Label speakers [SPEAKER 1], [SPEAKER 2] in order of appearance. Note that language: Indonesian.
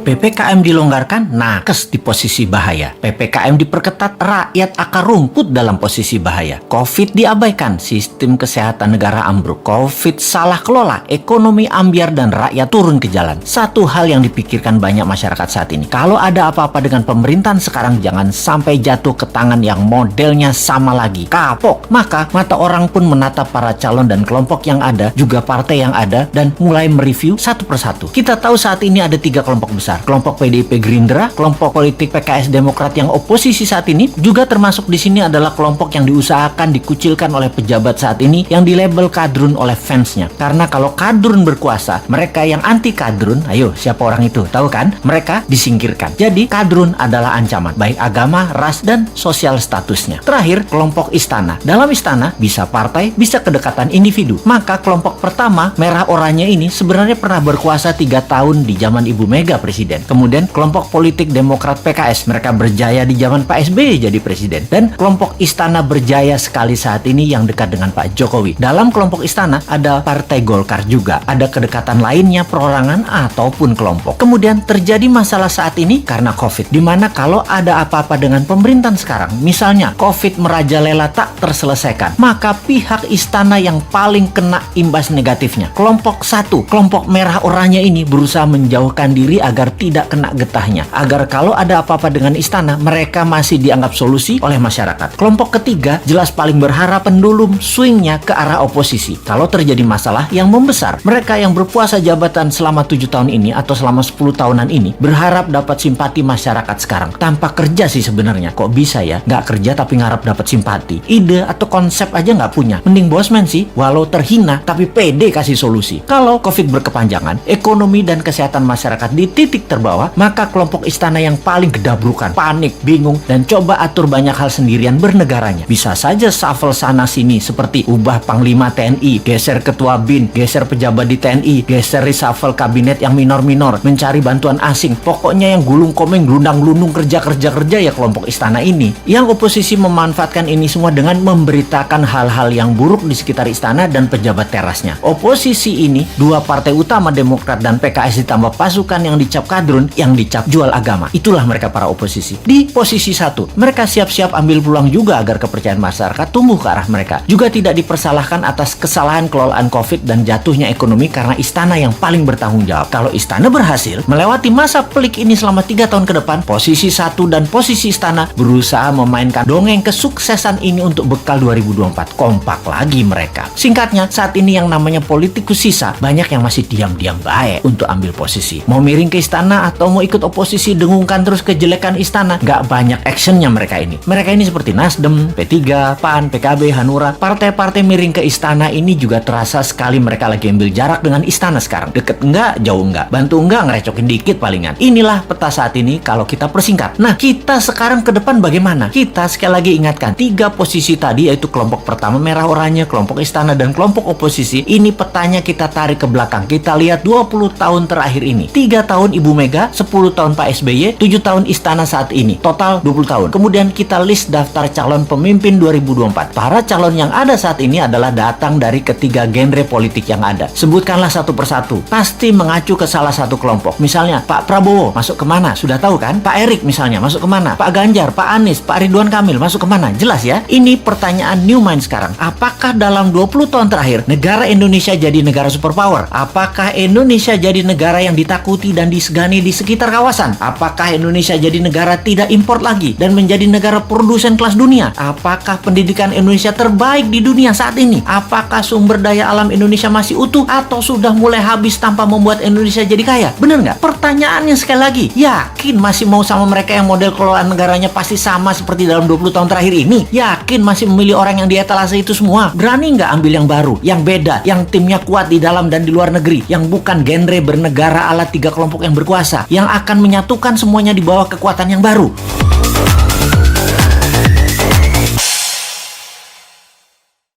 [SPEAKER 1] PPKM dilonggarkan, nakes di posisi bahaya. PPKM diperketat, rakyat akar rumput dalam posisi bahaya. Covid diabaikan, sistem kesehatan negara ambruk. Covid salah kelola, ekonomi ambyar dan rakyat turun ke jalan. Satu hal yang dipikirkan banyak masyarakat saat ini, kalau ada apa-apa dengan pemerintahan sekarang, jangan sampai jatuh ke tangan yang modelnya sama lagi, kapok. Maka mata orang pun menatap para calon dan kelompok yang ada, juga partai yang ada, dan mulai mereview satu persatu. Kita tahu saat ini ada 3 kelompok besar. Kelompok PDIP Gerindra, kelompok politik PKS Demokrat yang oposisi saat ini, juga termasuk di sini adalah kelompok yang diusahakan dikucilkan oleh pejabat saat ini yang dilabel kadrun oleh fansnya. Karena kalau kadrun berkuasa, mereka yang anti kadrun, ayo siapa orang itu? Tahu kan? Mereka disingkirkan. Jadi kadrun adalah ancaman, baik agama, ras, dan sosial statusnya. Terakhir, kelompok istana. Dalam istana bisa partai, bisa kedekatan individu. Maka kelompok pertama, merah oranye ini sebenarnya pernah berkuasa 3 tahun di zaman Ibu Mega presiden. Kemudian kelompok politik Demokrat PKS, mereka berjaya di zaman Pak SBY jadi presiden. Dan kelompok istana berjaya sekali saat ini yang dekat dengan Pak Jokowi. Dalam kelompok istana ada Partai Golkar juga. Ada kedekatan lainnya, perorangan ataupun kelompok. Kemudian terjadi masalah saat ini karena Covid. Dimana kalau ada apa-apa dengan pemerintahan sekarang, misalnya Covid merajalela tak terselesaikan, maka pihak istana yang paling kena imbas negatifnya. Kelompok 1, kelompok merah oranye ini berusaha menjauhkan diri agar tidak kena getahnya. Agar kalau ada apa-apa dengan istana, mereka masih dianggap solusi oleh masyarakat. Kelompok ketiga jelas paling berharap pendulum swingnya ke arah oposisi. Kalau terjadi masalah yang membesar, mereka yang berpuasa jabatan selama 7 tahun ini atau selama 10 tahunan ini berharap dapat simpati masyarakat sekarang. Tanpa kerja sih sebenarnya. Kok bisa ya? Nggak kerja tapi ngarap dapat simpati. Ide atau konsep aja nggak punya. Mending bosman sih, walau terhina tapi pede kasih solusi. Kalau Covid berkepanjangan, ekonomi dan kesehatan masyarakat di titik terbawah, maka kelompok istana yang paling gedabrukan, panik, bingung, dan coba atur banyak hal sendirian bernegaranya. Bisa saja shuffle sana sini seperti ubah Panglima TNI, geser Ketua BIN, geser pejabat di TNI, geser reshuffle kabinet yang minor-minor, mencari bantuan asing. Pokoknya yang gulung komeng, gelundang-gelundung kerja ya kelompok istana ini. Yang oposisi memanfaatkan ini semua dengan memberitakan hal-hal yang buruk di sekitar istana dan pejabat terasnya. Oposisi ini, 2 partai utama Demokrat dan PKS ditambah pasukan yang dicap kadrun, yang dicap jual agama. Itulah mereka para oposisi. Di posisi 1, mereka siap-siap ambil peluang juga agar kepercayaan masyarakat tumbuh ke arah mereka. Juga tidak dipersalahkan atas kesalahan kelolaan Covid dan jatuhnya ekonomi karena istana yang paling bertanggung jawab. Kalau istana berhasil melewati masa pelik ini selama 3 tahun ke depan, posisi 1 dan posisi istana berusaha memainkan dongeng kesuksesan ini untuk bekal 2024. Kompak lagi mereka. Singkatnya, saat ini yang namanya politikus sisa, banyak yang masih diam-diam baik untuk ambil posisi. Mau miring ke istana atau mau ikut oposisi dengungkan terus kejelekan istana, nggak banyak actionnya mereka ini. Mereka ini seperti Nasdem, P3, PAN, PKB, Hanura. Partai-partai miring ke istana ini juga terasa sekali mereka lagi ambil jarak dengan istana sekarang. Deket enggak, jauh enggak, bantu enggak, ngerecokin dikit palingan. Inilah peta saat ini kalau kita persingkat. Nah, kita sekarang ke depan bagaimana? Kita sekali lagi ingatkan, 3 posisi tadi yaitu kelompok pertama merah oranye, kelompok istana, dan kelompok oposisi. Ini petanya kita tarik ke belakang. Kita lihat 20 tahun terakhir ini. 3 tahun Ibu Mega, 10 tahun Pak SBY, 7 tahun istana saat ini. Total 20 tahun. Kemudian kita list daftar calon pemimpin 2024. Para calon yang ada saat ini adalah datang dari ketiga genre politik yang ada. Sebutkanlah satu persatu. Pasti mengacu ke salah satu kelompok. Misalnya Pak Prabowo masuk kemana? Sudah tahu kan? Pak Erik misalnya masuk kemana? Pak Ganjar, Pak Anies, Pak Ridwan Kamil masuk kemana? Jelas ya? Ini pertanyaan new mind sekarang. Apakah dalam 20 tahun terakhir negara Indonesia jadi negara superpower? Apakah Indonesia jadi negara yang ditakuti dan disegani di sekitar kawasan? Apakah Indonesia jadi negara tidak impor lagi dan menjadi negara produsen kelas dunia? Apakah pendidikan Indonesia terbaik di dunia saat ini? Apakah sumber daya alam Indonesia masih utuh atau sudah mulai habis tanpa membuat Indonesia jadi kaya? Bener nggak? Pertanyaannya sekali lagi, yakin masih mau sama mereka yang model kelolaan negaranya pasti sama seperti dalam 20 tahun terakhir ini? Yakin masih memilih orang yang di etalase itu semua? Berani nggak ambil yang baru, yang beda, yang timnya kuat di dalam dan di luar negeri, yang bukan genre bernegara ala 3 kelompok yang berkuasa, yang akan menyatukan semuanya di bawah kekuatan yang baru?